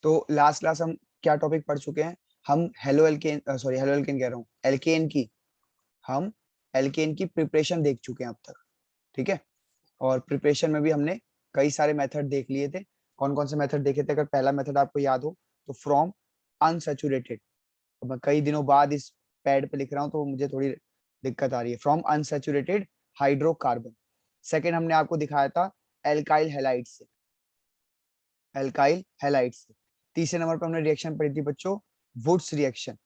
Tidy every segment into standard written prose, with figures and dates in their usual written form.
तो last class हम क्या टॉपिक पढ़ चुके हैं? हम हेलो एल्केन हेलो एल्केन कह रहा हूँ, एल्केन की हम एल्केन की प्रिपरेशन देख चुके हैं अब तक, ठीक है। और प्रिपरेशन में भी हमने कई सारे मेथड देख लिए थे। कौन कौन से मेथड देखे थे? अगर पहला मेथड आपको याद हो तो फ्रॉम अनसैचुरेटेड। तो मैं कई दिनों बाद इस पैड पे लिख रहा हूँ तो मुझे थोड़ी दिक्कत आ रही है। From unsaturated hydrocarbon. सेकेंड हमने आपको दिखाया था एल्काइल हैलाइड से, एल्काइल हैलाइड से। तीसरे नंबर पर हमने रिएक्शन पढ़ी थी बच्चों, वुड्स रिएक्शन,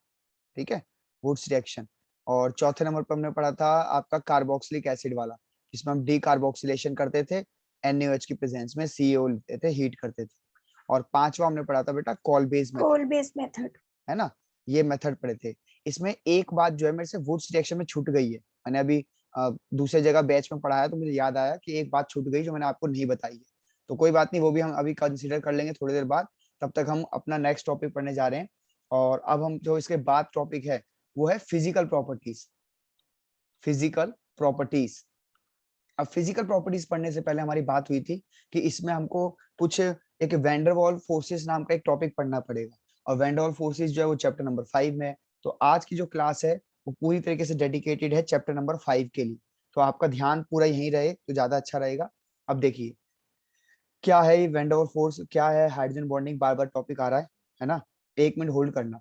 ठीक है, वुड्स रिएक्शन। और चौथे नंबर पर हमने पढ़ा था आपका कार्बोक्सिलिक एसिड वाला, जिसमें हम डी कार्बोक्सिलेशन करते थे, NaOH की प्रेजेंस में CO लेते थे, हीट करते थे। और पांचवा हमने पढ़ा था बेटा Kolbe's method, Kolbe's method, है ना। ये मेथड पढ़े थे। इसमें एक बात जो है मेरे से वुड्स रिएक्शन में छूट गई है। मैंने अभी दूसरे जगह बैच में पढ़ाया तो मुझे याद आया कि एक बात छूट गई जो मैंने आपको नहीं बताई है। तो कोई बात नहीं, वो भी हम अभी कंसीडर कर लेंगे थोड़ी देर बाद। तब तक हम अपना नेक्स्ट टॉपिक पढ़ने जा रहे हैं। और अब हम जो इसके बाद टॉपिक है वो है फिजिकल प्रॉपर्टीज। Physical properties. अब फिजिकल प्रॉपर्टीज पढ़ने से पहले हमारी बात हुई थी कि इसमें हमको कुछ एक वैंडरवॉल फोर्सेस नाम का एक टॉपिक पढ़ना पड़ेगा। और वैंडरवॉल फोर्सेस जो है वो चैप्टर नंबर 5 में है। तो आज की जो क्लास है वो पूरी तरीके से डेडिकेटेड है चैप्टर नंबर 5 के लिए। तो आपका ध्यान पूरा यहीं रहे तो ज्यादा अच्छा रहेगा। अब देखिए क्या है ये वैंडरवॉल फोर्स, क्या है हाइड्रोजन बॉन्डिंग, बार बार टॉपिक आ रहा है ना। 1 मिनट होल्ड करना।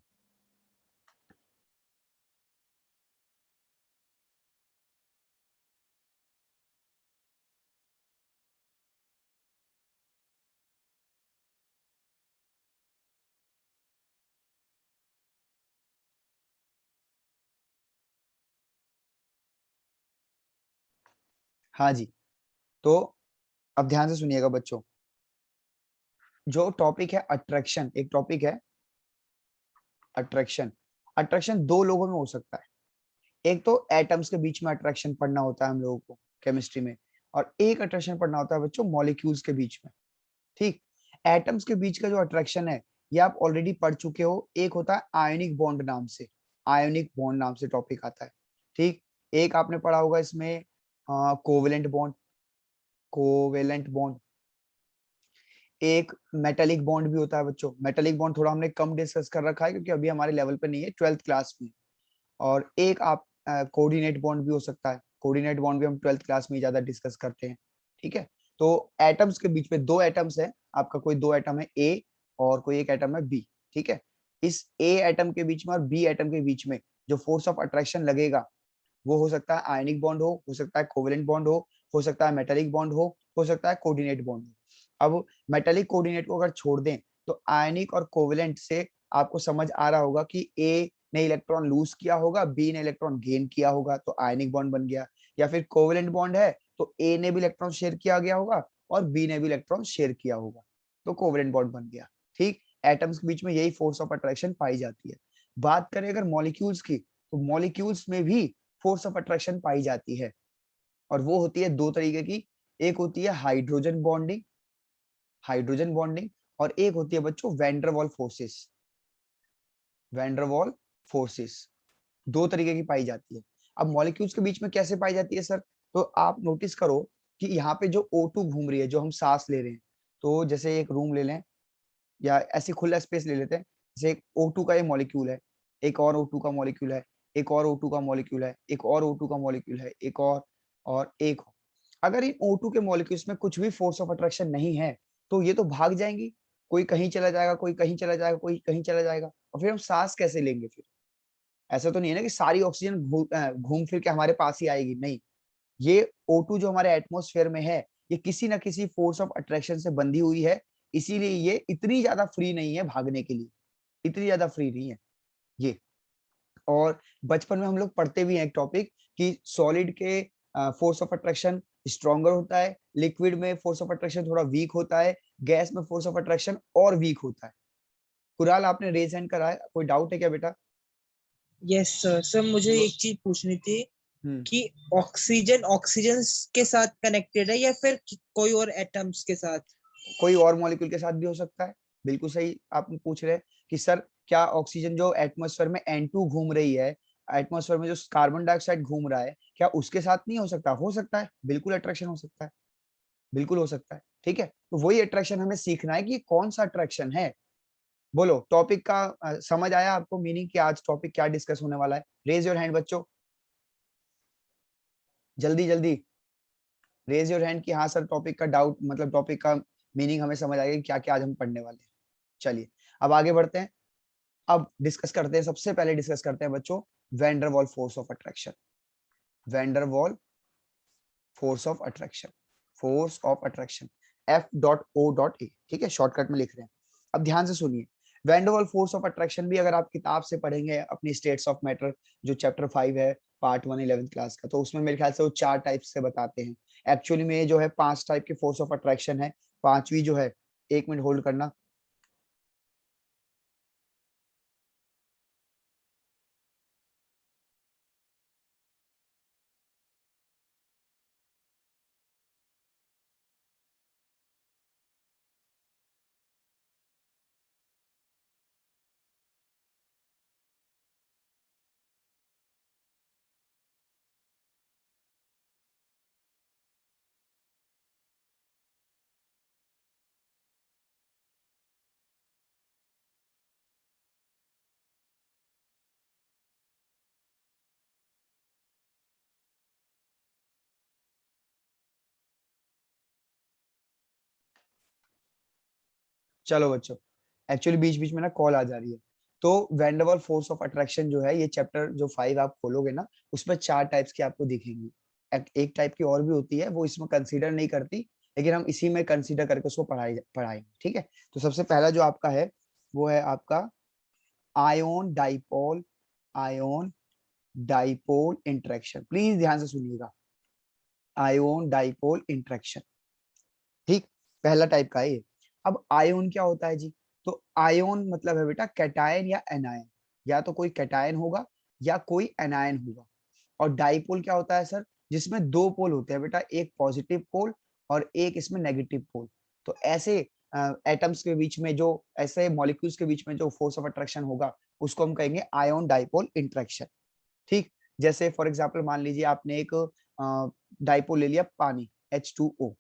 हाँ जी, तो अब ध्यान से सुनिएगा बच्चों। जो टॉपिक है अट्रैक्शन, एक टॉपिक है अट्रैक्शन। अट्रैक्शन दो लोगों में हो सकता है। एक तो एटम्स के बीच में अट्रैक्शन पढ़ना होता है हम लोगों को केमिस्ट्री में, और एक अट्रैक्शन पढ़ना होता है बच्चों मॉलिक्यूल्स के बीच में, ठीक। एटम्स के बीच का जो अट्रैक्शन है ये आप ऑलरेडी पढ़ चुके हो। एक होता है आयोनिक बॉन्ड नाम से, आयोनिक बॉन्ड नाम से टॉपिक आता है, ठीक। एक आपने पढ़ा होगा इसमें कोवेलेंट बॉन्ड, कोवेलेंट बॉन्ड। एक मेटेलिक बॉन्ड भी होता है बच्चों। मेटेलिक बॉन्ड थोड़ा हमने कम डिस्कस कर रखा है क्योंकि अभी हमारे लेवल पे नहीं है, 12th क्लास में। और एक आप कोऑर्डिनेट बॉन्ड भी हो सकता है। कोऑर्डिनेट बॉन्ड भी हम 12th क्लास में ज्यादा डिस्कस करते हैं, ठीक है। तो एटम्स के बीच में दो एटम्स है आपका, कोई दो एटम है ए और कोई एक एटम है बी, ठीक है। इस ए एटम के बीच में और बी एटम के बीच में जो फोर्स ऑफ अट्रैक्शन लगेगा वो हो सकता है आयनिक बॉन्ड हो सकता है कोवेलेंट बॉन्ड हो सकता है मेटेलिक बॉन्ड हो सकता है कोऑर्डिनेट बॉन्ड हो। अब मेटेलिक कोऑर्डिनेट को अगर छोड़ दें तो आयनिक और कोवेलेंट से आपको समझ आ रहा होगा कि ए ने इलेक्ट्रॉन लूज किया होगा, बी ने इलेक्ट्रॉन गेन किया होगा, तो आयनिक बॉन्ड बन गया। या फिर कोवेलेंट बॉन्ड है तो ए ने भी इलेक्ट्रॉन शेयर किया गया होगा और बी ने भी इलेक्ट्रॉन शेयर किया होगा, तो कोवेलेंट बॉन्ड बन गया, ठीक। एटम्स के बीच में यही फोर्स ऑफ अट्रैक्शन पाई जाती है। बात करें अगर मॉलिक्यूल्स की, तो मॉलिक्यूल्स में भी फोर्स ऑफ अट्रैक्शन पाई जाती है। और वो होती है दो तरीके की। एक होती है हाइड्रोजन बॉन्डिंग, हाइड्रोजन बॉन्डिंग, और एक होती है बच्चों वैंडरवॉल फोर्सेस, वैंडरवॉल फोर्सेस। दो तरीके की पाई जाती है। अब मॉलिक्यूल्स के बीच में कैसे पाई जाती है सर? तो आप नोटिस करो कि यहाँ पे जो O2 घूम रही है, जो हम सांस ले रहे हैं, तो जैसे एक रूम ले लें या ऐसे खुला स्पेस ले लेते हैं। जैसे एक O2 का ये मॉलिक्यूल है, एक और O2 का मॉलिक्यूल है, एक और O2 का मॉलिक्यूल है, एक और O2 का मॉलिक्यूल है, एक और एक। अगर इन O2 के मॉलिक्यूल्स में कुछ भी फोर्स ऑफ अट्रैक्शन नहीं है तो ये तो भाग जाएंगी। कोई कहीं चला जाएगा, कोई कहीं चला जाएगा, कोई कहीं चला जाएगा, और फिर हम सांस कैसे लेंगे फिर? ऐसा तो नहीं है ना कि सारी ऑक्सीजन घूम फिर के हमारे पास ही आएगी, नहीं। ये O2 जो हमारे एटमॉस्फेयर में है ये किसी ना किसी फोर्स ऑफ अट्रैक्शन से बंधी हुई है, इसीलिए ये इतनी ज्यादा फ्री नहीं है भागने के लिए, इतनी ज्यादा फ्री नहीं है ये। और बचपन में हम लोग पढ़ते भी हैं एक टॉपिक कि सॉलिड के फोर्स ऑफ अट्रैक्शन स्ट्रॉन्गर होता है, लिक्विड में फोर्स ऑफ अट्रैक्शन थोड़ा वीक होता है, गैस में फोर्स ऑफ अट्रैक्शन और वीक होता है। कुराल आपने रेज हैंड करा है, कोई डाउट है क्या बेटा? Yes sir. सर मुझे एक चीज पूछनी थी कि ऑक्सीजन ऑक्सीजन के साथ कनेक्टेड है या फिर कोई और एटम्स के साथ? कोई और मॉलिक्यूल के साथ भी हो सकता है। बिल्कुल सही आप पूछ रहे हैं कि सर क्या ऑक्सीजन जो एटमॉस्फेयर में N2 घूम रही है, एटमॉस्फेयर में जो कार्बन डाइऑक्साइड घूम रहा है, क्या उसके साथ नहीं हो सकता? हो सकता है, बिल्कुल अट्रैक्शन हो सकता है, बिल्कुल हो सकता है, ठीक है। तो वही अट्रैक्शन हमें सीखना है कि कौन सा अट्रैक्शन है। बोलो टॉपिक का समझ आया आपको मीनिंग कि आज टॉपिक क्या डिस्कस होने वाला है? रेज योर हैंड बच्चों, जल्दी जल्दी रेज योर हैंड कि हाँ सर टॉपिक का डाउट मतलब टॉपिक का मीनिंग हमें समझ आ गया कि क्या क्या आज हम पढ़ने वाले हैं। चलिए अब आगे बढ़ते हैं। अब डिस्कस करते हैं, सबसे पहले डिस्कस करते हैं बच्चों van der Waals force of attraction. Van der Waals force of attraction, force of attraction F.O.A, ठीक है, शॉर्टकट में लिख रहे हैं। अब ध्यान से सुनिए, van der Waals force of attraction भी अगर आप किताब से पढ़ेंगे अपनी स्टेट्स ऑफ मैटर जो चैप्टर 5 है पार्ट 1 11th क्लास का, तो उसमें मेरे ख्याल से वो 4 टाइप से बताते हैं। एक्चुअली में जो है 5 टाइप के फोर्स ऑफ अट्रैक्शन है, पांचवी जो है, 1 मिनट होल्ड करना। चलो बच्चों, एक्चुअली बीच बीच में ना कॉल आ जा रही है। तो van der Waals force of attraction जो है, ये चैप्टर जो 5 आप खोलोगे ना, उसमें 4 टाइप्स की आपको दिखेंगी। एक टाइप की और भी होती है, वो इसमें कंसीडर नहीं करती, लेकिन हम इसी में कंसीडर करके उसको पढ़ाएंगे, ठीक है। तो सबसे पहला जो आपका है वो है आपका ion dipole, ion dipole interaction. Please ध्यान से सुनिएगा, आयोन डाइपोल इंटरेक्शन, ठीक, पहला टाइप का है ये। अब आयोन क्या होता है जी? तो आयोन मतलब है बेटा कैटायन या एनायन, या तो कोई कैटायन होगा या कोई एनायन होगा। और डाइपोल क्या होता है सर? जिसमें दो पोल होते हैं बेटा, एक पॉजिटिव पोल और एक इसमें नेगेटिव पोल। तो ऐसे एटम्स के बीच में जो, ऐसे मॉलिक्यूल्स के बीच में जो फोर्स ऑफ अट्रैक्शन होगा उसको हम कहेंगे आयोन डाइपोल इंटरेक्शन, ठीक। जैसे फॉर एग्जाम्पल मान लीजिए आपने एक डाइपोल ले लिया पानी H2O।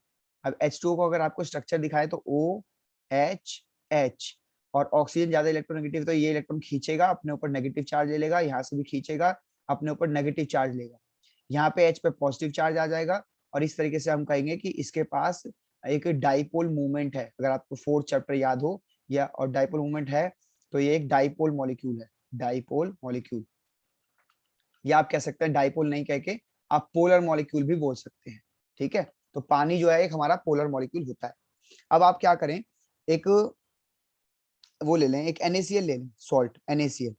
अब H2O को अगर आपको स्ट्रक्चर दिखाए तो OH, और ऑक्सीजन ज्यादा इलेक्ट्रोनेगेटिव, तो ये इलेक्ट्रॉन खींचेगा अपने ऊपर नेगेटिव चार्ज ले लेगा, यहाँ से भी खींचेगा अपने ऊपर नेगेटिव चार्ज लेगा, यहाँ पे H पे पॉजिटिव चार्ज आ जाएगा। और इस तरीके से हम कहेंगे कि इसके पास एक डाइपोल मूवमेंट है। अगर आपको 4th चैप्टर याद हो या, और डाइपोल मूवमेंट है, तो ये एक डाइपोल मॉलिक्यूल है, डाइपोल मॉलिक्यूल। या आप कह सकते हैं डाइपोल नहीं कह के आप पोलर मॉलिक्यूल भी बोल सकते हैं, ठीक है। तो पानी जो है एक हमारा पोलर मॉलिक्यूल होता है। अब आप क्या करें, एक वो ले लें, एक NaCl ले लें, सॉल्ट NaCl।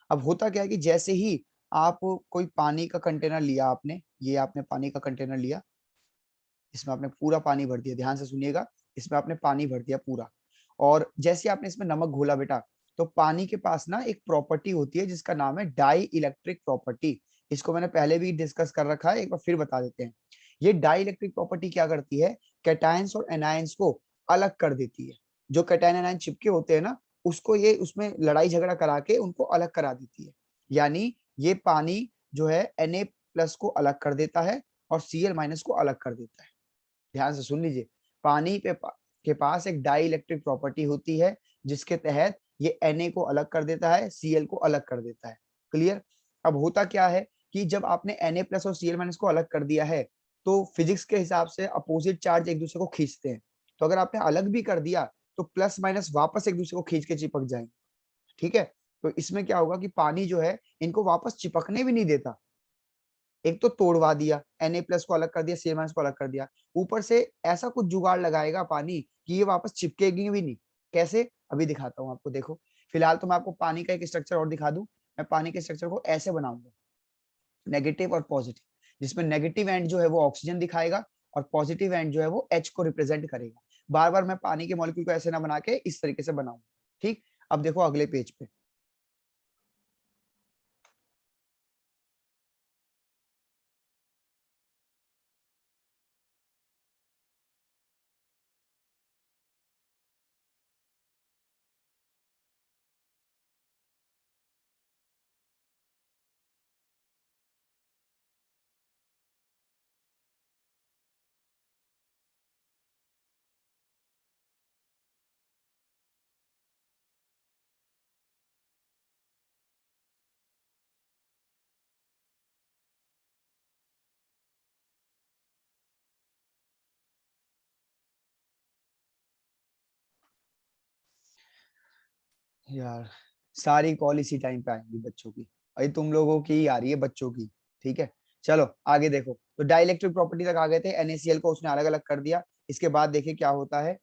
अब होता क्या है कि जैसे ही आप कोई पानी का कंटेनर लिया आपने, ये आपने पानी का कंटेनर लिया, इसमें आपने पूरा पानी भर दिया, ध्यान से सुनिएगा, इसमें आपने पानी भर दिया पूरा। और जैसे आपने इसमें नमक घोला बेटा, तो पानी के पास ना एक प्रॉपर्टी होती है जिसका नाम है डाई इलेक्ट्रिक प्रॉपर्टी। इसको मैंने पहले भी डिस्कस कर रखा है, एक बार फिर बता देते हैं। ये डाई इलेक्ट्रिक प्रॉपर्टी क्या करती है, कैटायंस और एनायंस को अलग कर देती है। जो कैटायन एनायन चिपके होते हैं ना, उसको ये उसमें लड़ाई झगड़ा करा के उनको अलग करा देती है। यानी ये पानी जो है Na+ को अलग कर देता है और Cl- को अलग कर देता है। ध्यान से सुन लीजिए, पानी के पास एक डाई इलेक्ट्रिक प्रॉपर्टी होती है जिसके तहत ये Na को अलग कर देता है, Cl को अलग कर देता है। क्लियर? अब होता क्या है कि जब आपने Na+ और Cl- को अलग कर दिया है, तो फिजिक्स के हिसाब से अपोजिट चार्ज एक दूसरे को खींचते हैं। तो अगर आपने अलग भी कर दिया तो प्लस माइनस वापस एक दूसरे को खींच के चिपक जाएंगे, ठीक है। तो इसमें क्या होगा कि पानी जो है इनको वापस चिपकने भी नहीं देता। एक तो तोड़वा दिया, Na+ को अलग कर दिया, Cl- को अलग कर दिया, ऊपर से ऐसा कुछ जुगाड़ लगाएगा पानी कि ये वापस चिपकेगी भी नहीं। कैसे? अभी दिखाता हूँ आपको, देखो। फिलहाल तो मैं आपको पानी का एक स्ट्रक्चर और दिखा दूं। मैं पानी के स्ट्रक्चर को ऐसे बनाऊंगा, नेगेटिव और पॉजिटिव, जिसमें नेगेटिव एंड जो है वो ऑक्सीजन दिखाएगा और पॉजिटिव एंड जो है वो H को रिप्रेजेंट करेगा। बार बार मैं पानी के मॉलिक्यूल को ऐसे ना बना के इस तरीके से बनाऊंगा, ठीक। अब देखो अगले पेज पे, यार सारी कॉल इसी टाइम पे आएंगी बच्चों की, अरे तुम लोगों की ही आ रही है बच्चों की। ठीक है चलो आगे देखो, तो डाइलेक्ट्रिक प्रॉपर्टी तक आ गए थे, NaCl को उसने अलग अलग कर दिया। इसके बाद देखिए क्या होता है,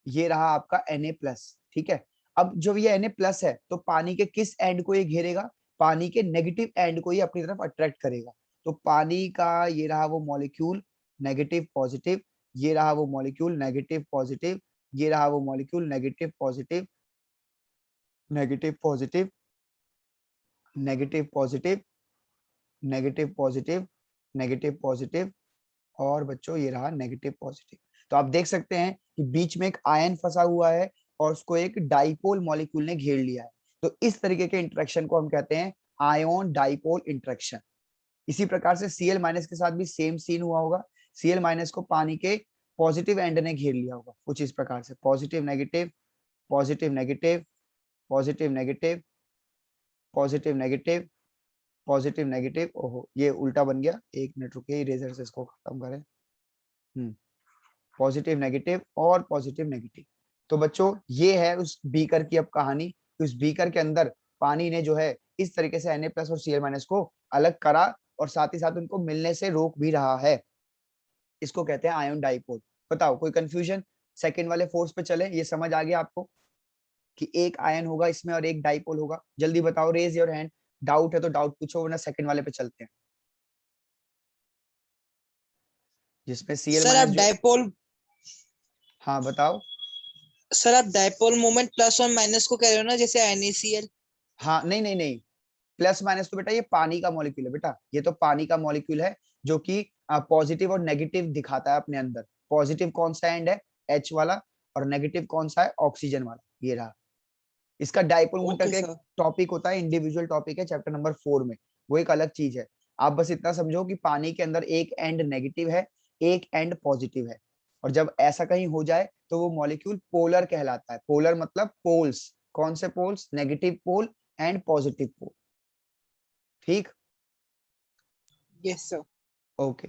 ये रहा आपका Na+। ठीक है, अब जब ये Na+ है तो पानी के किस एंड को ये घेरेगा, पानी के नेगेटिव एंड को ये अपनी तरफ अट्रैक्ट करेगा। तो पानी का ये रहा वो मॉलिक्यूल नेगेटिव पॉजिटिव, ये रहा वो मॉलिक्यूल नेगेटिव पॉजिटिव, ये रहा वो molecule negative positive, negative positive, negative positive, negative positive, negative positive, और बच्चों ये रहा नेगेटिव पॉजिटिव। तो आप देख सकते हैं कि बीच में एक आयन फंसा हुआ है और उसको एक डाइपोल मॉलिक्यूल ने घेर लिया है। तो इस तरीके के इंटरेक्शन को हम कहते हैं आयन डाइपोल इंटरेक्शन। इसी प्रकार से Cl- के साथ भी सेम सीन हुआ होगा, Cl- को पानी के पॉजिटिव एंड ने घेर लिया होगा कुछ इस प्रकार से, positive negative, positive negative, positive negative, positive negative, positive negative. ओहो ये उल्टा बन गया, एक मिनट रुकिए इरेजर से इसको खत्म करें। पॉजिटिव नेगेटिव और पॉजिटिव नेगेटिव। तो बच्चों ये है उस बीकर की अब कहानी, उस बीकर के अंदर पानी ने जो है इस तरीके से Na+ और Cl- को अलग करा और साथ ही साथ उनको मिलने से रोक भी रहा है। इसको कहते हैं आयन डाइपोल। बताओ कोई कंफ्यूजन, सेकंड वाले फोर्स पे चले, ये समझ आ गया आपको कि एक आयन होगा इसमें और एक डाइपोल होगा। जल्दी बताओ, रेज योर हैंड, डाउट है तो डाउट पूछो वरना सेकंड वाले पे चलते हैं जिसमें सर Cl- आप जो, डायपोल हाँ बताओ। सर आप डायपोल मोमेंट प्लस और माइनस को कह रहे हो ना, जैसे NaCl। हाँ नहीं नहीं नहीं, प्लस माइनस तो बेटा ये पानी का मॉलिक्यूल है बेटा, ये तो पानी का मॉलिक्यूल है जो कि पॉजिटिव और नेगेटिव दिखाता है अपने अंदर। पॉजिटिव कौन सा एंड है, H वाला, और नेगेटिव कौन सा है, ऑक्सीजन वाला, ये रहा। इसका डाइपोल मोमेंट ओके करके एक सर। टॉपिक होता है, इंडिविजुअल टॉपिक है चैप्टर नंबर 4 में, वो एक अलग चीज है। आप बस इतना समझो कि पानी के अंदर एक एंड नेगेटिव है, एक एंड पॉजिटिव है, और जब ऐसा कहीं हो जाए तो वो मॉलिक्यूल पोलर कहलाता है। पोलर मतलब पोल्स, कौन से poles, negative pole and positive pole. ठीक, यस सर। ओके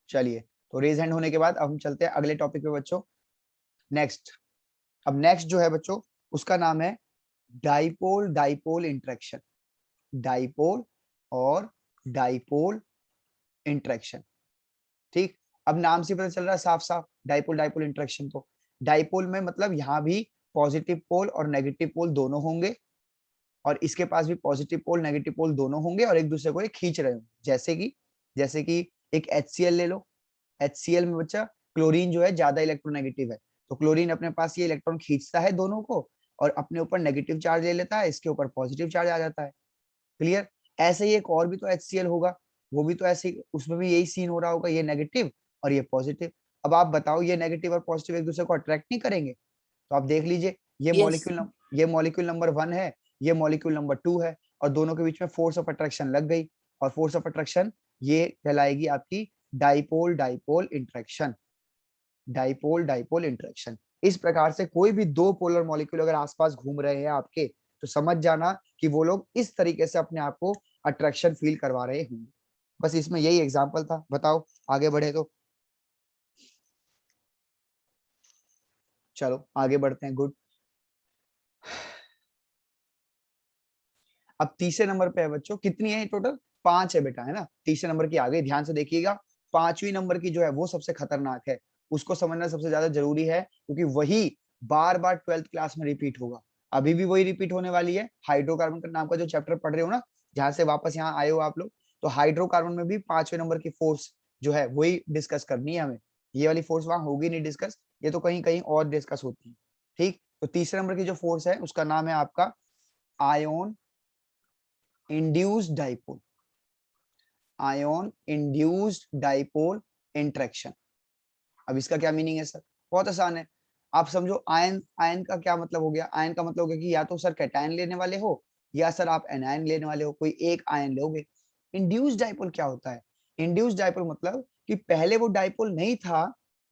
चलिए। तो रेज हैंड होने के बाद अब हम चलते हैं अगले टॉपिक पे बच्चों, नेक्स्ट। अब नेक्स्ट जो है बच्चों उसका नाम है डाइपोल डाइपोल इंटरेक्शन, डाइपोल और डाइपोल इंटरेक्शन। ठीक, अब नाम से पता चल रहा है साफ साफ डाइपोल डाइपोल इंटरेक्शन। तो डाइपोल में मतलब यहाँ भी पॉजिटिव पोल और नेगेटिव पोल दोनों होंगे, और इसके पास भी पॉजिटिव पोल नेगेटिव पोल दोनों होंगे और एक दूसरे को ये खींच रहे होंगे। जैसे कि एक HCl ले लो, HCl में बच्चा क्लोरीन जो है ज्यादा इलेक्ट्रोनेगेटिव है, तो क्लोरीन अपने पास ये इलेक्ट्रॉन खींचता है दोनों को और अपने ऊपर नेगेटिव चार्ज ले लेता है, इसके ऊपर पॉजिटिव चार्ज आ जाता है। क्लियर। ऐसे ही एक और भी तो HCl होगा, वो भी तो ऐसे उसमें भी यही सीन हो रहा होगा, ये नेगेटिव और ये पॉजिटिव। अब आप बताओ ये नेगेटिव और पॉजिटिव एक दूसरे को अट्रैक्ट नहीं करेंगे? तो आप देख लीजिए, यस। ये मॉलिक्यूल नंबर 1 है, ये मॉलिक्यूल नंबर 2 है, और दोनों के बीच में फोर्स ऑफ अट्रैक्शन लग गई, और फोर्स ऑफ अट्रैक्शन ये कहलाएगी आपकी dipole dipole interaction, dipole dipole interaction. इस प्रकार से कोई भी दो पोलर मॉलिक्यूल अगर आसपास घूम रहे हैं आपके, तो समझ जाना कि वो लोग इस तरीके से अपने आप को अट्रैक्शन फील करवा रहे होंगे। बस इसमें यही एग्जांपल था। बताओ आगे बढ़े तो, चलो आगे बढ़ते हैं, गुड। अब तीसरे नंबर पे है बच्चों, कितनी है टोटल, 5 है बेटा, है ना। तीसरे नंबर की आ गई, ध्यान से देखिएगा। 5वीं नंबर की जो है वो सबसे खतरनाक है, उसको समझना सबसे ज्यादा जरूरी है, क्योंकि वही बार बार 12th क्लास में रिपीट होगा। अभी भी वही रिपीट होने वाली है, हाइड्रोकार्बन का नाम का जो चैप्टर पढ़ रहे हो ना, जहां से वापस यहाँ आए हो आप लोग, तो हाइड्रोकार्बन में भी 5वें नंबर की फोर्स जो है वही डिस्कस करनी है हमें। ये वाली फोर्स वहां होगी नहीं डिस्कस, ये तो कहीं कहीं और डिस्कस होती है। ठीक, तो तीसरे नंबर की जो फोर्स है उसका नाम है आपका ion induced dipole, ion induced dipole interaction. अब इसका क्या मीनिंग है सर? बहुत आसान है, आप समझो आयन, आयन का क्या मतलब हो गया, आयन का मतलब हो गया कि या तो सर कैटायन लेने वाले हो या सर आप एनायन लेने वाले हो, कोई एक आयन लोगे। इंड्यूस्ड डाइपोल क्या होता है? इंड्यूस्ड डाइपोल मतलब कि पहले वो डाइपोल नहीं था,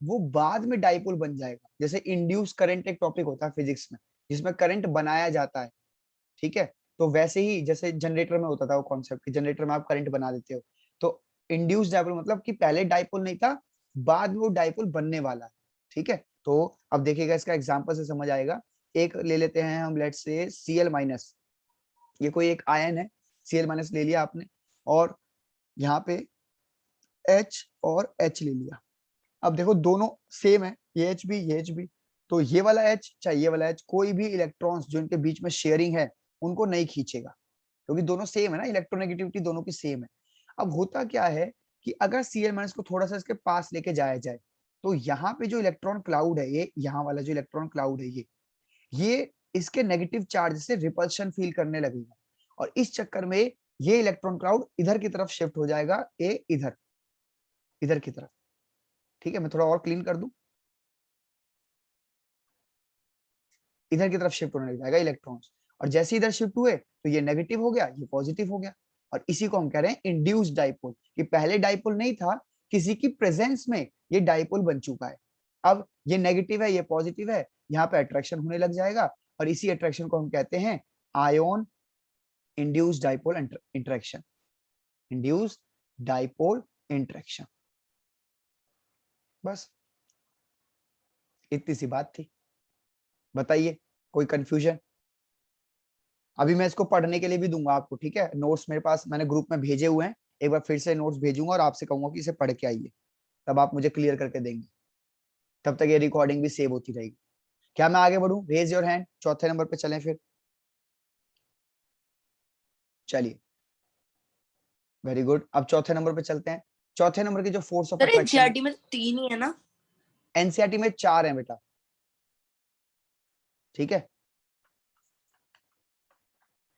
वो बाद में डाइपोल बन जाएगा। जैसे इंड्यूस करंट एक टॉपिक होता है फिजिक्स में जिसमें करंट बनाया जाता है, ठीक है। तो वैसे ही जैसे जनरेटर में होता था वो कॉन्सेप्ट कि जनरेटर में आप करंट बना देते हो, तो इंड्यूस डाइपोल मतलब कि पहले डाइपोल नहीं था, बाद में वो डाइपोल बनने वाला है। ठीक है, तो अब देखिएगा इसका एग्जांपल से समझ आएगा। एक ले लेते हैं हम, लेट्स से Cl माइनस, ये कोई एक आयन है, Cl माइनस ले लिया आपने, और यहाँ पे H और H ले लिया। अब देखो दोनों सेम है, ये H भी ये H भी, तो ये वाला H चाहे ये वाला H, कोई भी इलेक्ट्रॉन्स जो इनके बीच में शेयरिंग है उनको नहीं खींचेगा, क्योंकि दोनों सेम है ना, इलेक्ट्रोनेगेटिविटी दोनों की सेम है। अब होता क्या है कि अगर Cl माइनस को थोड़ा सा इसके पास लेके जाया जाए, तो यहाँ पे जो इलेक्ट्रॉन क्लाउड है, ये यहाँ वाला जो इलेक्ट्रॉन क्लाउड है, ये इसके नेगेटिव चार्ज से रिपल्शन फील करने लगेगा, और इस चक्कर में ये इलेक्ट्रॉन क्लाउड इधर की तरफ शिफ्ट हो जाएगा, ये इधर इधर की तरफ। ठीक है, मैं थोड़ा और क्लीन कर दूं, इधर की तरफ शिफ्ट होने लग जाएगा इलेक्ट्रॉन्स, और जैसे इधर शिफ्ट हुए तो ये नेगेटिव हो गया, ये पॉजिटिव हो गया, और इसी को हम कह रहे हैं इंड्यूस्ड डाइपोल, कि पहले डाइपोल नहीं था, किसी की प्रेजेंस में ये डाइपोल बन चुका है। अब ये नेगेटिव है, ये पॉजिटिव है, यहाँ पे अट्रैक्शन होने लग जाएगा, और इसी अट्रैक्शन को हम कहते हैं ion induced dipole interaction, induced dipole interaction. बस इतनी सी बात थी, बताइए कोई कंफ्यूजन? अभी मैं इसको पढ़ने के लिए भी दूंगा आपको, ठीक है, नोट्स मेरे पास मैंने ग्रुप में भेजे हुए हैं, एक बार फिर से नोट्स भेजूंगा और आपसे कहूंगा कि इसे पढ़ के आइए, तब आप मुझे क्लियर करके देंगे, तब तक ये रिकॉर्डिंग भी सेव होती रहेगी। क्या मैं आगे बढ़ूं? रेज योर हैंड, चौथे नंबर पे चलें फिर। चलिए, वेरी गुड, अब चौथे नंबर पे चलते हैं। चौथे नंबर की जो फोर्स ऑफ अट्रैक्शन, एनसीईआरटी में 3 ही है ना? एनसीईआरटी में 4 है बेटा, ठीक है,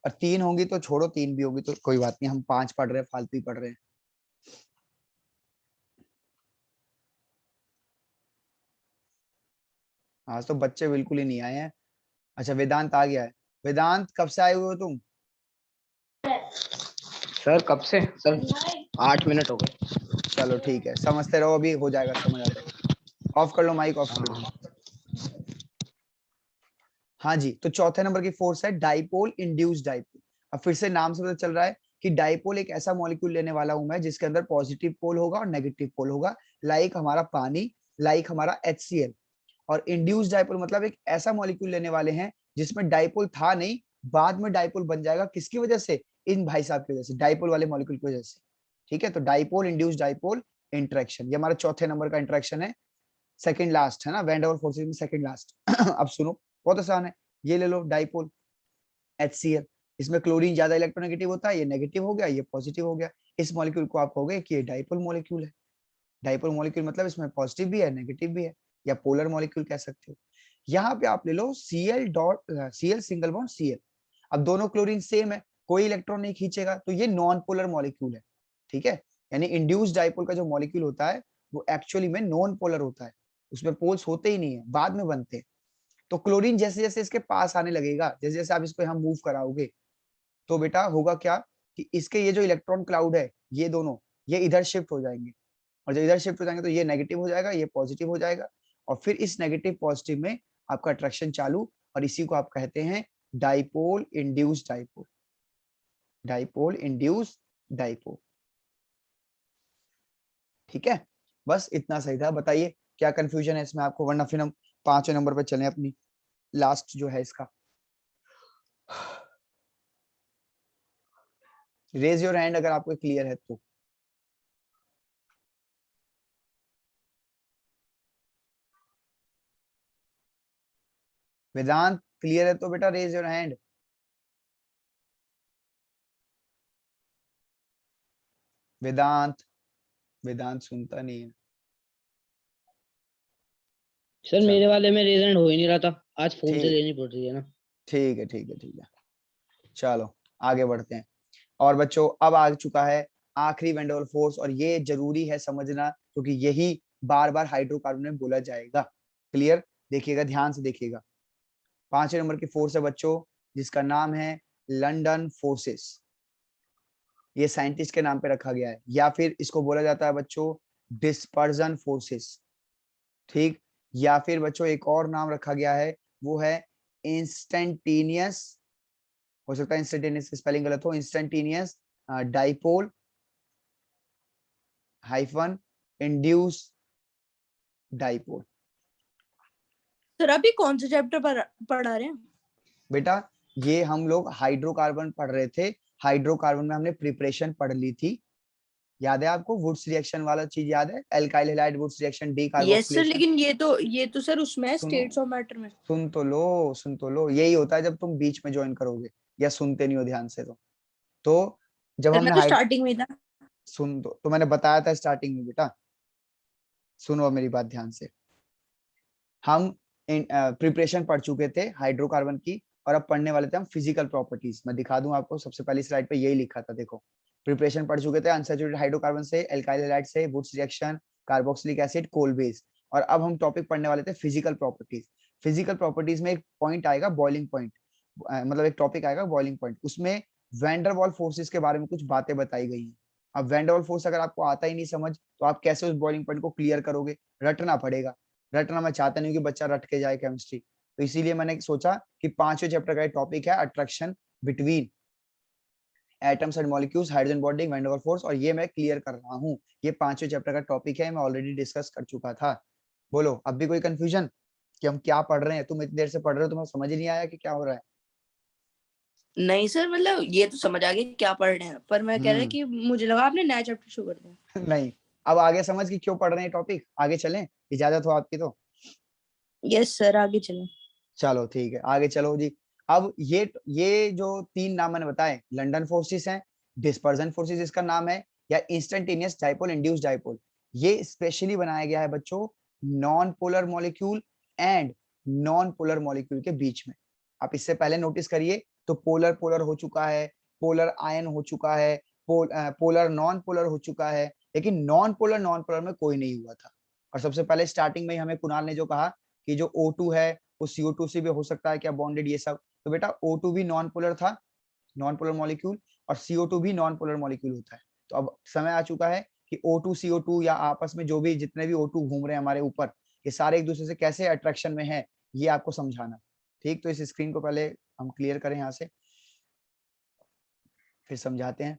और 3 होंगी तो छोड़ो, 3 भी होगी तो कोई बात नहीं, हम 5 पढ़ रहे हैं, फालतू ही पढ़ रहे हैं। आज तो बच्चे बिल्कुल ही नहीं आए हैं। अच्छा, वेदांत आ गया है। वेदांत, कब से आए हुए हो तुम? सर कब से? सर 8 मिनट हो गए। चलो ठीक है, समझते रहो, अभी हो जाएगा, समझ आ जाएगा। ऑफ कर लो माइक, ऑफ कर लो। हाँ जी, तो चौथे नंबर की फोर्स है डाइपोल इंड्यूस्ड डाइपोल। अब फिर से नाम से पता चल रहा है कि डाइपोल एक ऐसा मॉलिक्यूल लेने वाला हूं मैं जिसके अंदर पॉजिटिव पोल होगा और नेगेटिव पोल होगा, लाइक हमारा पानी, लाइक हमारा HCl। और इंड्यूस्ड डाइपोल मतलब एक ऐसा मॉलिक्यूल लेने वाले हैं जिसमें डाइपोल था नहीं, बाद में डाइपोल बन जाएगा, किसकी वजह से? इन भाई साहब की वजह से, डाइपोल वाले मॉलिक्यूल की वजह से। ठीक है, तो डाइपोल इंड्यूस्ड डाइपोल इंटरेक्शन, ये हमारा चौथे नंबर का इंटरेक्शन है, सेकंड लास्ट है ना, वैन डर फोर्सेस में सेकंड लास्ट। अब सुनो, बहुत आसान है, ये ले लो डाइपोल HCl, इसमें क्लोरीन ज्यादा इलेक्ट्रोनेगेटिव होता है, ये नेगेटिव हो गया, ये पॉजिटिव हो गया, इस मॉलिक्यूल को आप कहोगे कि ये डाइपोल मॉलिक्यूल है। डाइपोल मॉलिक्यूल मतलब इसमें पॉजिटिव भी है, नेगेटिव भी है, या पोलर मॉलिक्यूल कह सकते हो। यहाँ पे आप ले लो Cl सिंगल बॉन्ड Cl। अब दोनों क्लोरीन सेम है, कोई इलेक्ट्रॉन नहीं खींचेगा, तो ये नॉन पोलर मॉलिक्यूल है। ठीक है, यानी इंड्यूस्ड डाइपोल का जो मॉलिक्यूल होता है वो एक्चुअली में नॉन पोलर होता है, उसमें पोल्स होते ही नहीं है, बाद में बनते हैं। तो क्लोरीन जैसे जैसे इसके पास आने लगेगा, जैसे जैसे आप इसको यहाँ मूव कराओगे, तो बेटा होगा क्या कि इसके ये जो इलेक्ट्रॉन क्लाउड है, ये दोनों ये इधर शिफ्ट हो जाएंगे, और जब इधर शिफ्ट हो जाएंगे तो ये नेगेटिव हो जाएगा, ये पॉजिटिव हो जाएगा, और फिर इस नेगेटिव पॉजिटिव में आपका अट्रैक्शन चालू, और इसी को आप कहते हैं dipole induced dipole, dipole induced dipole. ठीक है, बस इतना सही था। बताइए क्या कंफ्यूजन है इसमें आपको, वरना फिर हम 5वें नंबर पे चलें, अपनी लास्ट जो है इसका। रेज योर हैंड अगर आपको क्लियर है तो। वेदांत क्लियर है तो बेटा रेज योर हैंड। वेदांत, वेदांत सुनता नहीं है। सर चलो मेरे वाले में रेजन हो ही नहीं रहा था, आज फोन से ठीक, लेनी पड़ रही है ना। ठीक है ठीक है ठीक है, चलो आगे बढ़ते हैं। और बच्चों अब आ चुका है आखिरी वैन डर वाल्स फोर्स, और ये जरूरी है समझना, क्योंकि यही बार बार हाइड्रोकार्बन में बोला जाएगा। क्लियर, देखिएगा ध्यान से देखिएगा। 5वें नंबर की फोर्स है बच्चों, जिसका नाम है लंदन फोर्सेस। ये साइंटिस्ट के नाम पे रखा गया है, या फिर इसको बोला जाता है बच्चों डिस्पर्जन फोर्सेस। ठीक, या फिर बच्चों एक और नाम रखा गया है, वो है इंस्टेंटेनियस, हो सकता है इंस्टेंटेनियस की स्पेलिंग गलत हो, instantaneous dipole hyphen induce dipole. Sir अभी कौन सा चैप्टर पढ़ा रहे हैं? बेटा ये हम लोग हाइड्रोकार्बन पढ़ रहे थे। हाइड्रोकार्बन में हमने प्रिपरेशन पढ़ ली थी, याद है आपको? वुड्स रिएक्शन वाला चीज याद है? Alkyl halide Wurtz reaction, D yes sir, carboxylation. लेकिन ये तो सर उसमें है, सुनो, स्टेट्स ऑफ मैटर में। सुन तो लो, यही होता है जब तुम बीच में ज्वाइन करोगे या सुनते नहीं हो ध्यान से। तो जब सर हमने मैं तो स्टार्टिंग में ही था। सुन तो मैंने बताया था स्टार्टिंग में बेटा, सुनो मेरी बात ध्यान से। हम प्रिपरेशन पढ़ चुके थे हाइड्रोकार्बन की, और अब पढ़ने वाले थे हम फिजिकल प्रॉपर्टीज। मैं दिखा दूं आपको, सबसे पहली स्लाइड पे यही लिखा था, देखो। प्रिपरेशन पढ़ चुके थे अनसैचुरेटेड हाइड्रोकार्बन से, एल्काइल हैलाइड से, Wurtz reaction, carboxylic acid, Kolbe's. और अब हम टॉपिक पढ़ने वाले थे फिजिकल प्रॉपर्टीज। फिजिकल प्रॉपर्टीज में एक पॉइंट आएगा बॉइलिंग पॉइंट, मतलब एक टॉपिक आएगा बॉइलिंग पॉइंट। उसमें वैन डर वाल फोर्सेस के बारे में कुछ बातें बताई गई हैं। अब वैन डर वाल फोर्स अगर आपको आता ही नहीं समझ, तो आप कैसे उस बॉइलिंग पॉइंट को क्लियर करोगे? रटना पड़ेगा। रटना मैं चाहता नहीं कि बच्चा रट के जाए केमिस्ट्री, तो इसीलिए मैंने सोचा कि 5वें चैप्टर का टॉपिक है attraction between atoms and molecules, hydrogen bonding, van der Waals force, और ये मैं क्लियर कर रहा हूँ। ये 5वें चैप्टर का टॉपिक है, मैं ऑलरेडी डिस्कस कर चुका था। बोलो, अब भी कोई कंफ्यूजन कि हम क्या पढ़ रहे हैं? तुम इतनी देर से पढ़ रहे हो, तुम्हें समझ ही नहीं आया कि क्या हो रहा है? नहीं सर, मतलब ये तो समझ आ गया क्या पढ़ रहे हैं, पर मैं कह रहा कि मुझे लगा आपने नया चैप्टर शुरू कर दिया। नहीं, अब आगे समझ कि क्यों पढ़ रहे हैं टॉपिक। आगे चलें, इजाजत हो आपकी तो? यस सर, आगे चलें। चलो ठीक है, आगे चलो जी। अब ये जो 3 नाम मैंने बताए, लंदन फोर्सेस हैं, डिस्पर्जन फोर्सेस इसका नाम है, या इंस्टेंटेनियस डाइपोल, इंड्यूस्ड डाइपोल। ये स्पेशली बनाया गया है बच्चों non polar molecule and non polar molecule के बीच में। आप इससे पहले नोटिस करिए तो पोलर पोलर हो चुका है, पोलर आयन हो चुका है, पोलर नॉन पोलर हो चुका है, लेकिन नॉन पोलर में कोई नहीं हुआ था। और सबसे पहले स्टार्टिंग में हमें कुणाल ने जो कहा कि जो O2 है वो CO2 से भी हो सकता है क्या बॉन्डेड, ये सब। तो बेटा O2 भी नॉन पोलर था, नॉन पोलर मॉलिक्यूल, और CO2 भी नॉन पोलर मॉलिक्यूल होता है। तो अब समय आ चुका है कि O2 CO2 या आपस में जो भी जितने भी O2 घूम रहे हैं हमारे ऊपर, ये सारे एक दूसरे से कैसे अट्रैक्शन में है, ये आपको समझाना। ठीक, तो इस स्क्रीन को पहले हम क्लियर करें यहाँ से, फिर समझाते हैं।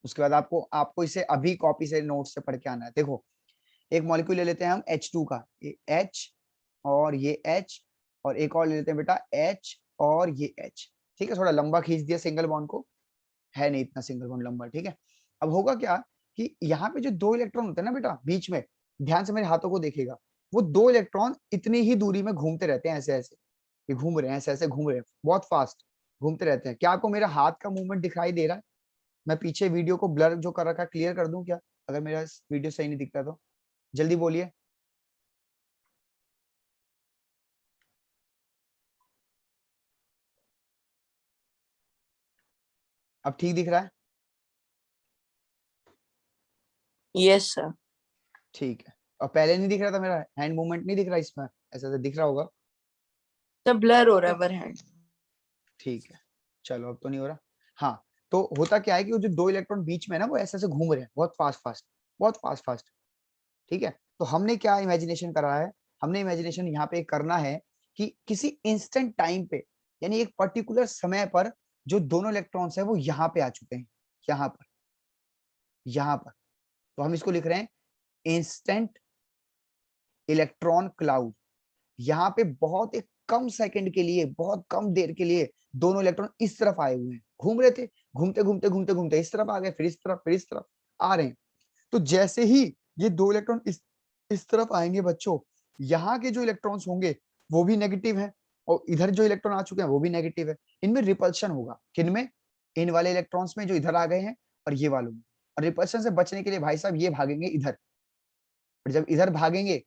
उसके बाद आपको आपको इसे अभी कॉपी से नोट से पढ़ के आना है। देखो, एक मॉलिक्यूल ले लेते हैं हम H2 का, ये H और ये H, और एक और ले लेते हैं बेटा H और ये H। ठीक है, थोड़ा लंबा खींच दिया सिंगल बॉन्ड को, है नहीं इतना सिंगल बॉन्ड लंबा। ठीक है, अब होगा क्या कि यहाँ पे जो 2 इलेक्ट्रॉन होते हैं ना बेटा बीच में, ध्यान से मेरे हाथों को देखिएगा, वो 2 इलेक्ट्रॉन इतनी ही दूरी में घूमते रहते हैं, ऐसे ऐसे, ये घूम रहे हैं, ऐसे ऐसे घूम रहे हैं, बहुत फास्ट घूमते रहते हैं। क्या आपको मेरा हाथ का मूवमेंट दिखाई दे रहा है? मैं पीछे वीडियो को ब्लर जो कर रखा है क्लियर कर दूं क्या, अगर मेरा वीडियो सही नहीं दिखता तो? जल्दी बोलिए। अब ठीक दिख रहा है? Yes sir. ठीक है। और पहले नहीं दिख रहा था, मेरा हैंड मूवमेंट नहीं दिख रहा इसमें? ऐसा दिख रहा होगा। तो ब्लर हो रहा है पर हैंड। ठीक है, चलो अब तो नहीं हो रहा। हाँ, तो होता क्या है कि वो जो 2 इलेक्ट्रॉन बीच में है ना, वो ऐसे ऐसे घूम रहे हैं बहुत फास्ट फास्ट, बहुत फास्ट फास्ट। ठीक है, तो हमने क्या इमेजिनेशन करा है, हमने इमेजिनेशन यहाँ पे करना है कि किसी इंस्टेंट टाइम पे, यानी एक पर्टिकुलर समय पर, जो दोनों इलेक्ट्रॉन्स है वो यहाँ पे आ चुके हैं, यहाँ पर, यहाँ पर। तो हम इसको लिख रहे हैं इंस्टेंट इलेक्ट्रॉन क्लाउड। यहाँ पे बहुत एक कम सेकंड के लिए, बहुत कम देर के लिए दोनों इलेक्ट्रॉन इस तरफ आए हुए हैं, घूम रहे थे, घूमते घूमते घूमते घूमते इस तरफ आ गए, फिर इस तरफ, फिर इस तरफ आ रहे हैं। तो जैसे ही ये 2 इलेक्ट्रॉन इस तरफ आएंगे बच्चों, यहाँ के जो इलेक्ट्रॉन्स होंगे वो भी नेगेटिव है, और इधर जो इलेक्ट्रॉन आ चुके हैं वो भी नेगेटिव है। इनमें रिपल्शन होगा, किनमें? इन वाले इलेक्ट्रॉन्स में जो इधर आ गए हैं, और ये वालों में। और रिपल्शन से बचने के लिए भाई साहब ये भागेंगे इधर, और जब इधर भागेंगे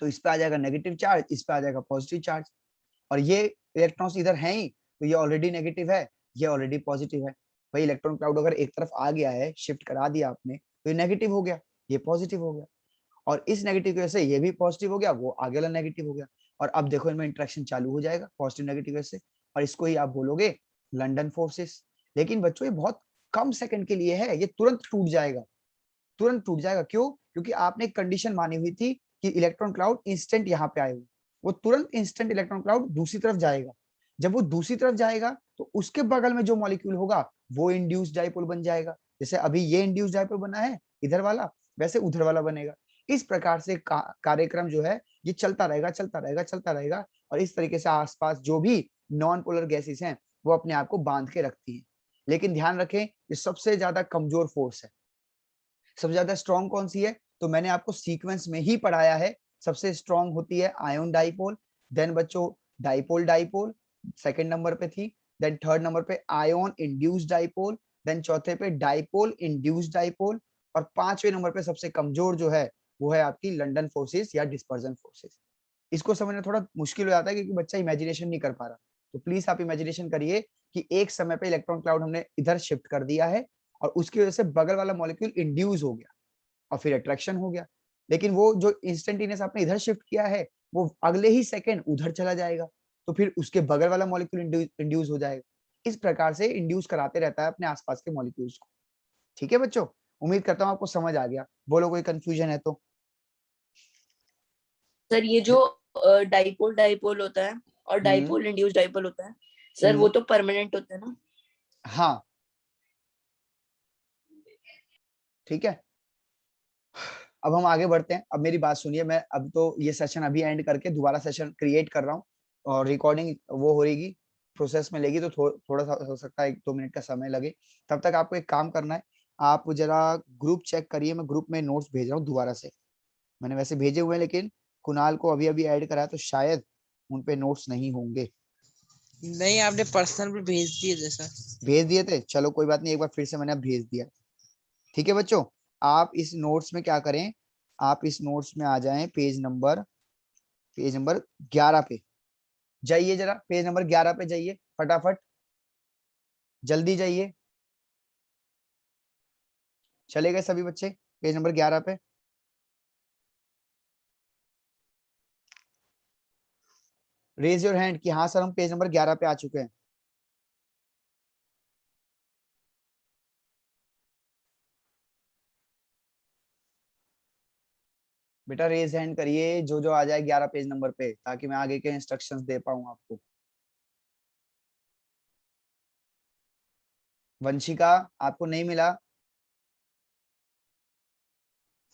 तो इस पे आ जाएगा नेगेटिव चार्ज, इस पे आ जाएगा पॉजिटिव चार्ज। और ये इलेक्ट्रॉन्स इधर हैं ही, तो ये ऑलरेडी नेगेटिव है, ये ऑलरेडी पॉजिटिव है। भाई इलेक्ट्रॉन क्लाउड अगर एक तरफ आ गया है, शिफ्ट करा दिया आपने, तो ये नेगेटिव हो गया, ये पॉजिटिव हो गया, और इस नेगेटिव की वजह से ये भी पॉजिटिव हो गया, वो आगे वाला नेगेटिव हो गया। और अब देखो इनमें इंटरेक्शन चालू हो जाएगा पॉजिटिव नेगेटिव वजह से, और इसको ही आप बोलोगे लंदन फोर्सेस। लेकिन बच्चों ये बहुत कम सेकंड के लिए है, ये तुरंत टूट जाएगा, तुरंत टूट जाएगा। क्यों? क्योंकि आपने एक कंडीशन मानी हुई थी कि इलेक्ट्रॉन क्लाउड इंस्टेंट यहाँ पे आए हुए, वो तुरंत इंस्टेंट इलेक्ट्रॉन क्लाउड दूसरी तरफ जाएगा। जब वो दूसरी तरफ जाएगा तो उसके बगल में जो मॉलिक्यूल होगा वो इंड्यूस्ड डाइपोल बन जाएगा। जैसे अभी ये इंड्यूस्ड डाइपोल बना है इधर वाला, वैसे उधर वाला बनेगा। इस प्रकार से कार्यक्रम जो है ये चलता रहेगा चलता रहेगा चलता रहेगा, और इस तरीके से आसपास जो भी नॉन पोलर गैसेस हैं वो अपने आप को बांध के रखती हैं। लेकिन ध्यान रखें ये सबसे ज्यादा कमजोर फोर्स है। सबसे ज्यादा स्ट्रॉन्ग कौन सी है? तो मैंने आपको सीक्वेंस में ही पढ़ाया है। सबसे स्ट्रॉन्ग होती है आयन डाइपोल, देन बच्चों डाइपोल डाइपोल सेकंड नंबर पे थी, देन थर्ड नंबर पे आयन इंड्यूस्ड डाइपोल, देन चौथे पे डाइपोल इंड्यूस्ड डाइपोल, और पांचवें नंबर पे सबसे कमजोर जो है वो है आपकी लंदन फोर्सेस या डिस्पर्जन फोर्सेस। इसको समझना थोड़ा मुश्किल हो जाता है क्योंकि बच्चा इमेजिनेशन नहीं कर पा रहा, तो प्लीज आप इमेजिनेशन करिए कि एक समय पे इलेक्ट्रॉन क्लाउड हमने इधर शिफ्ट कर दिया है और उसकी वजह से बगल वाला मॉलिक्यूल इंड्यूस हो गया और फिर अट्रैक्शन हो गया, लेकिन वो जो इंस्टेंटेनियस आपने इधर शिफ्ट किया है वो अगले ही सेकंड उधर चला जाएगा, तो फिर उसके बगल वाला मॉलिक्यूल इंड्यूस हो जाएगा। इस प्रकार से इंड्यूस कराते रहता है अपने आसपास के मॉलिक्यूल्स को। ठीक है बच्चों, उम्मीद करता हूँ आपको समझ आ गया। बोलो कोई कंफ्यूजन है तो। सर ये जो डाइपोल डाइपोल होता है और डाइपोल इंड्यूस डाइपोल होता है सर, वो तो परमानेंट होता है ना? हाँ ठीक है, अब हम आगे बढ़ते हैं। अब मेरी बात सुनिए, मैं अब तो ये सेशन अभी एंड करके दोबारा सेशन क्रिएट कर रहा हूँ और रिकॉर्डिंग वो हो रहेगी, प्रोसेस में लेगी, तो थोड़ा सा हो सकता है 1-2 मिनट का समय लगे। तब तक आपको एक काम करना है, आप जरा ग्रुप चेक करिए, मैं ग्रुप में नोट्स भेज रहा हूँ दोबारा से। मैंने वैसे भेजे हुए हैं लेकिन कुणाल को अभी अभी ऐड करा है तो शायद उन पे नोट्स नहीं होंगे। नहीं, आपने पर्सनल पे भेज दिए जैसा। भेज दिए थे, चलो कोई बात नहीं, एक बार फिर से मैंने अब भेज दिया। ठीक है बच्चों, आप इस नोट्स में क्या करें, आप इस नोट्स में आ जाएं पेज नंबर 11 पे जाइए, जरा पेज नंबर 11 पे जाइए फटाफट, जल्दी जाइए। चले गए सभी बच्चे पेज नंबर 11 पे? रेज योर हैंड कि हाँ सर हम पेज नंबर 11 पे आ चुके हैं। बेटा रेज हैंड करिए जो जो आ जाए 11 पेज नंबर पे, ताकि मैं आगे के इंस्ट्रक्शंस दे पाऊं आपको। वंशिका आपको नहीं मिला?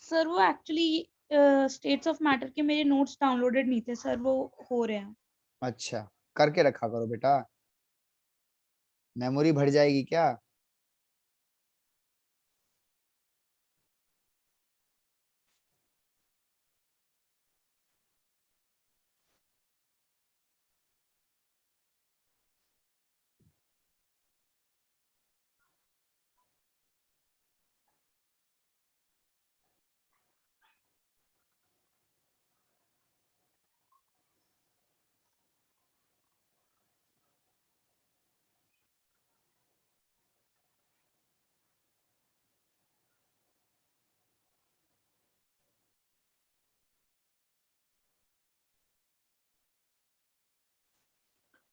सर वो एक्चुअली स्टेट्स ऑफ मैटर के मेरे नोट्स डाउनलोडेड नहीं थे सर, वो हो रहे हैं। अच्छा, करके रखा करो बेटा, मेमोरी भर जाएगी क्या?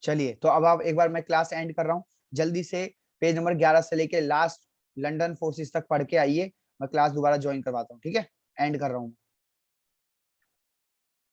चलिए तो अब आप एक बार, मैं क्लास एंड कर रहा हूँ, जल्दी से पेज नंबर 11 से लेके लास्ट लंदन फोर्सेस तक पढ़ के आइए, मैं क्लास दोबारा ज्वाइन करवाता हूँ। ठीक है, एंड कर रहा हूँ।